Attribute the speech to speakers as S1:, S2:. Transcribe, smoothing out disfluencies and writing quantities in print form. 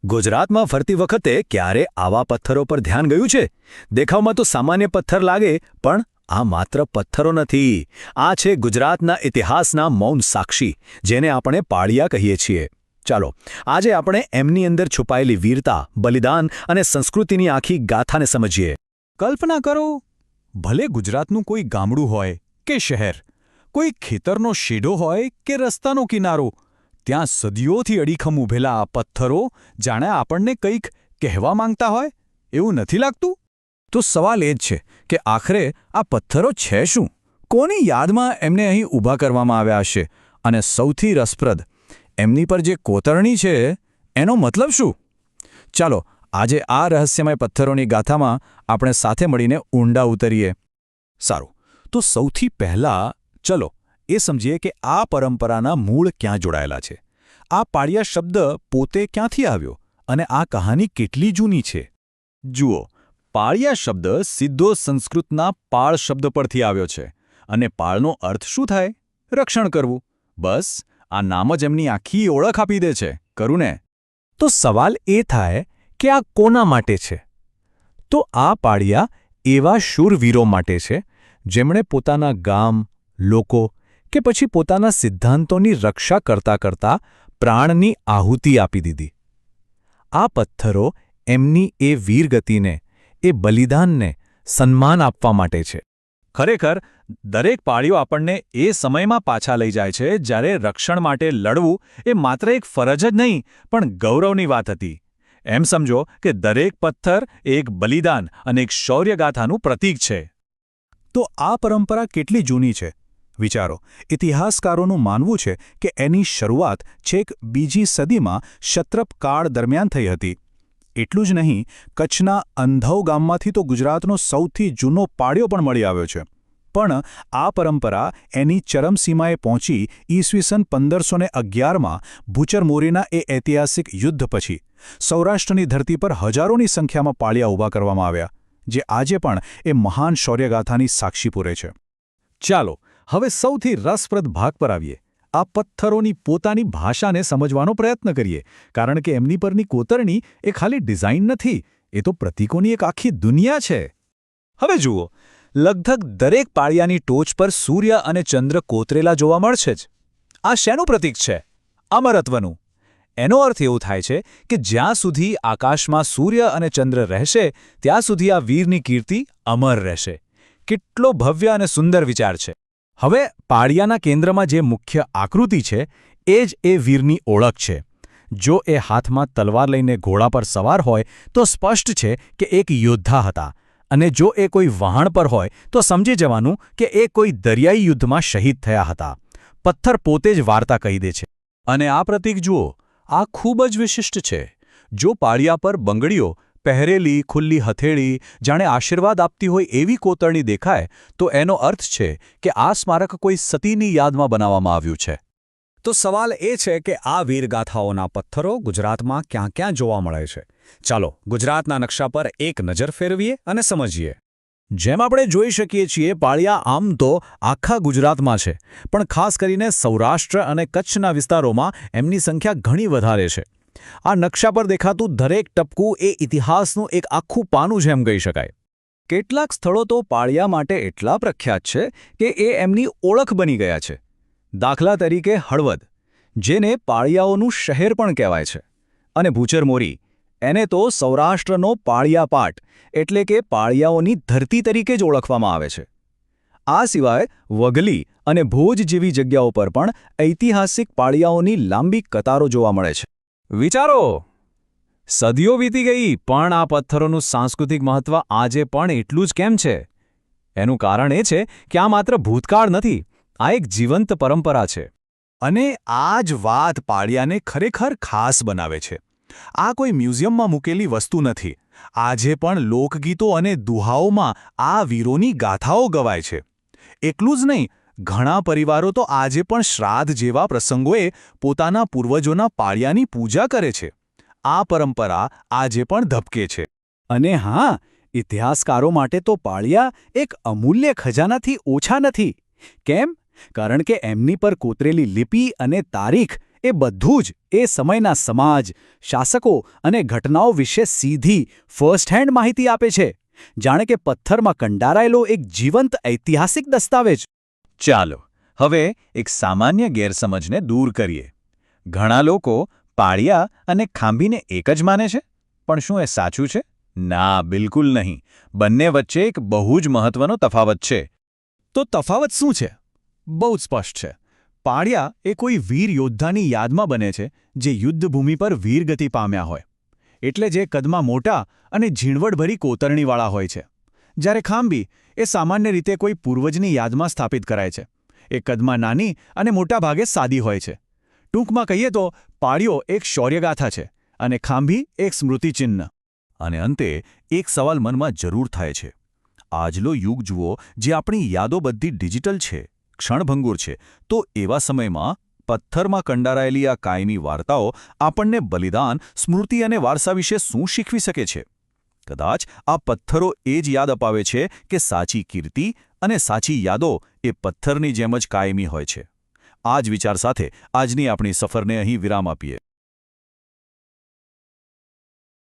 S1: ગુજરાતમાં ફરતી વખતે ક્યારે આવા પથ્થરો પર ધ્યાન ગયું છે? દેખાવમાં તો સામાન્ય પથ્થર લાગે, પણ આ માત્ર પથ્થરો નથી. આ છે ગુજરાતના ઇતિહાસના મૌન સાક્ષી, જેને આપણે પાળિયા કહીએ છીએ. ચાલો આજે આપણે એમની અંદર છુપાયેલી વીરતા, બલિદાન અને સંસ્કૃતિની આખી ગાથાને સમજીએ.
S2: કલ્પના કરો, ભલે ગુજરાતનું કોઈ ગામડું હોય કે શહેર, કોઈ ખેતરનો શેઢો હોય કે રસ્તાનો કિનારો, ત્યાં સદીઓથી અડીખમ ઊભેલા આ પથ્થરો જાણે આપણને કંઈક કહેવા માંગતા હોય, એવું નથી લાગતું? તો સવાલ એ જ છે કે આખરે આ પથ્થરો છે શું? કોની યાદમાં એમને અહીં ઊભા કરવામાં આવ્યા હશે? અને સૌથી રસપ્રદ, એમની પર જે કોતરણી છે એનો મતલબ શું? ચાલો આજે આ રહસ્યમય પથ્થરોની ગાથામાં આપણે સાથે મળીને ઊંડા ઉતરીએ. સારું, તો સૌથી પહેલાં ચલો એ સમજીએ કે આ પરંપરાના મૂળ ક્યાં જોડાયેલા છે. આ પાળિયા શબ્દ પોતે ક્યાંથી આવ્યો અને આ કહાની કેટલી જૂની છે? જુઓ, પાળિયા શબ્દ સીધો સંસ્કૃતના પાળ શબ્દ પરથી આવ્યો છે, અને પાળનો અર્થ શું થાય? રક્ષણ કરવું. બસ આ નામ જ એમની આખી ઓળખ આપી દે છે, ખરું ને? તો સવાલ એ થાય કે આ કોના માટે છે? તો આ પાળિયા એવા શૂરવીરો માટે છે જેમણે પોતાના ગામ, લોકો કે પછી પોતાના સિદ્ધાંતોની રક્ષા કરતા કરતા પ્રાણની આહુતિ આપી દીધી. આ પથ્થરો એમની એ વીરગતિને, એ બલિદાનને સન્માન આપવા માટે છે. ખરેખર દરેક પાળીઓ આપણને એ સમયમાં પાછા લઈ જાય છે જ્યારે રક્ષણ માટે લડવું એ માત્ર એક ફરજ જ નહીં, પણ ગૌરવની વાત હતી. એમ સમજો કે દરેક પથ્થર એક બલિદાન અને એક શૌર્યગાથાનું પ્રતીક છે. તો આ પરંપરા કેટલી જૂની છે? વિચારો, ઇતિહાસકારોનું માનવું છે કે એની શરૂઆત છેક બીજી સદીમાં ક્ષત્રપ કાળ દરમિયાન થઈ હતી. એટલું જ નહીં, કચ્છના અંધૌ ગામમાંથી તો ગુજરાતનો સૌથી જૂનો પાળિયો પણ મળી આવ્યો છે. પણ આ પરંપરા એની ચરમસીમાએ પહોંચી ઈસવીસન 1511માં ભૂચરમોરીના એ ઐતિહાસિક યુદ્ધ પછી સૌરાષ્ટ્રની ધરતી પર હજારોની સંખ્યામાં પાળિયા ઊભા કરવામાં આવ્યા, જે આજે પણ એ મહાન શૌર્યગાથાની સાક્ષી પૂરે છે. ચાલો હવે સૌથી રસપ્રદ ભાગ પર આવીએ. આ પથ્થરોની પોતાની ભાષાને સમજવાનો પ્રયત્ન કરીએ, કારણ કે એમની પરની કોતરણી એ ખાલી ડિઝાઇન નથી, એ તો પ્રતીકોની એક આખી દુનિયા છે. હવે જુઓ, લગભગ દરેક પાળિયાની ટોચ પર સૂર્ય અને ચંદ્ર કોતરેલા જોવા મળશે જ. આ શેનું પ્રતીક છે? અમરત્વનું. એનો અર્થ એવો થાય છે કે જ્યાં સુધી આકાશમાં સૂર્ય અને ચંદ્ર રહેશે, ત્યાં સુધી આ વીરની કીર્તિ અમર રહેશે. કેટલો ભવ્ય અને સુંદર વિચાર છે! હવે પાળિયાના કેન્દ્રમાં જે મુખ્ય આકૃતિ છે એ જ એ વીરની ઓળખ છે. જો એ હાથમાં તલવાર લઈને ઘોડા પર સવાર હોય તો સ્પષ્ટ છે કે એક યોદ્ધા હતા, અને જો એ કોઈ વહાણ પર હોય તો સમજી જવાનું કે એ કોઈ દરિયાઈ યુદ્ધમાં શહીદ થયા હતા. પથ્થર પોતે જ વાર્તા કહી દે છે. અને આ પ્રતીક જુઓ, આ ખૂબ જ વિશિષ્ટ છે. જો પાળિયા પર બંગડીઓ, પહેરેલી ખુલ્લી હથેળી, જાણે આશીર્વાદ આપતી હોય એવી કોતરણી દેખાય, તો એનો અર્થ છે કે આ સ્મારક કોઈ સતીની યાદમાં બનાવવામાં આવ્યું છે. તો સવાલ એ છે કે આ વીરગાથાઓના પથ્થરો ગુજરાતમાં ક્યાં ક્યાં જોવા મળે છે? ચાલો ગુજરાતના નકશા પર એક નજર ફેરવીએ અને સમજીએ. જેમ આપણે જોઈ શકીએ છીએ, પાળિયા આમ તો આખા ગુજરાતમાં છે, પણ ખાસ કરીને સૌરાષ્ટ્ર અને કચ્છના વિસ્તારોમાં એમની સંખ્યા ઘણી વધારે છે. આ નકશા પર દેખાતું દરેક ટપકું એ ઇતિહાસનું એક આખું પાનું છે એમ કહી શકાય. કેટલાક સ્થળો તો પાળિયા માટે એટલા પ્રખ્યાત છે કે એ એમની ઓળખ બની ગયા છે. દાખલા તરીકે હળવદ, જેને પાળિયાઓનું શહેર પણ કહેવાય છે, અને ભૂચરમોરી, એને તો સૌરાષ્ટ્રનો પાળિયા પાટ એટલે કે પાળિયાઓની ધરતી તરીકે જ ઓળખવામાં આવે છે. આ સિવાય વઘલી અને ભોજ જેવી જગ્યાઓ પર પણ ઐતિહાસિક પાળિયાઓની લાંબી કતારો જોવા મળે છે. વિચારો, સદીઓ વીતી ગઈ, પણ આ પથ્થરોનું સાંસ્કૃતિક મહત્વ આજે પણ એટલું જ કેમ છે? એનું કારણ એ છે કે આ માત્ર ભૂતકાળ નથી, આ એક જીવંત પરંપરા છે. અને આ જ વાત પાળિયાને ખરેખર ખાસ બનાવે છે. આ કોઈ મ્યુઝિયમમાં મૂકેલી વસ્તુ નથી. આજે પણ લોકગીતો અને દુહાઓમાં આ વીરોની ગાથાઓ ગવાય છે. એટલું જ નહીં, ઘણા પરિવારો તો આજે પણ શ્રાદ્ધ જેવા પ્રસંગોએ પોતાના પૂર્વજોના પાળિયાની પૂજા કરે છે. આ પરંપરા આજે પણ ધબકે છે. અને હા, ઇતિહાસકારો માટે તો પાળિયા એક અમૂલ્ય ખજાનાથી ઓછા નથી. કેમ? કારણ કે એમની પર કોતરેલી લિપિ અને તારીખ એ બધું જ એ સમયના સમાજ, શાસકો અને ઘટનાઓ વિશે સીધી ફર્સ્ટ હેન્ડ માહિતી આપે છે, જાણે કે પથ્થરમાં કંડારાયેલો એક જીવંત ઐતિહાસિક દસ્તાવેજ.
S1: ચાલો હવે એક સામાન્ય ગેરસમજને દૂર કરીએ. ઘણા લોકો પાળિયા અને ખાંભીને એક જ માને છે, પણ શું એ સાચું છે? ના, બિલકુલ નહીં. બંને વચ્ચે એક બહુ જ મહત્વનો તફાવત છે.
S2: તો તફાવત શું છે? બહુ જ સ્પષ્ટ છે. પાળિયા એ કોઈ વીર યોદ્ધાની યાદમાં બને છે જે યુદ્ધભૂમિ પર વીરગતિ પામ્યા હોય, એટલે જે કદમાં મોટા અને ઝીણવટભરી કોતરણીવાળા હોય છે. જ્યારે ખાંભી એ સામાન્ય રીતે કોઈ પૂર્વજની યાદમાં સ્થાપિત કરાય છે. એ કદમાં નાની અને મોટાભાગે સાદી હોય છે. ટૂંકમાં કહીએ તો પાળિયો એક શૌર્યગાથા છે અને ખાંભી એક સ્મૃતિચિહ્ન. અને અંતે એક સવાલ મનમાં જરૂર થાય છે. આજનો યુગ જુઓ, જે આપણી યાદો બધી ડિજિટલ છે, ક્ષણભંગુર છે, તો એવા સમયમાં પથ્થરમાં કંડારાયેલી આ કાયમી વાર્તાઓ આપણને બલિદાન, સ્મૃતિ અને વારસા વિશે શું શીખવી શકે છે? કદાચ આ પથ્થરો એ જ યાદ અપાવે છે કે સાચી કીર્તિ અને સાચી યાદો એ પથ્થરની જેમ જ કાયમી હોય છે. આ જ વિચાર સાથે આજની આપણી સફરને અહીં વિરામ આપીએ.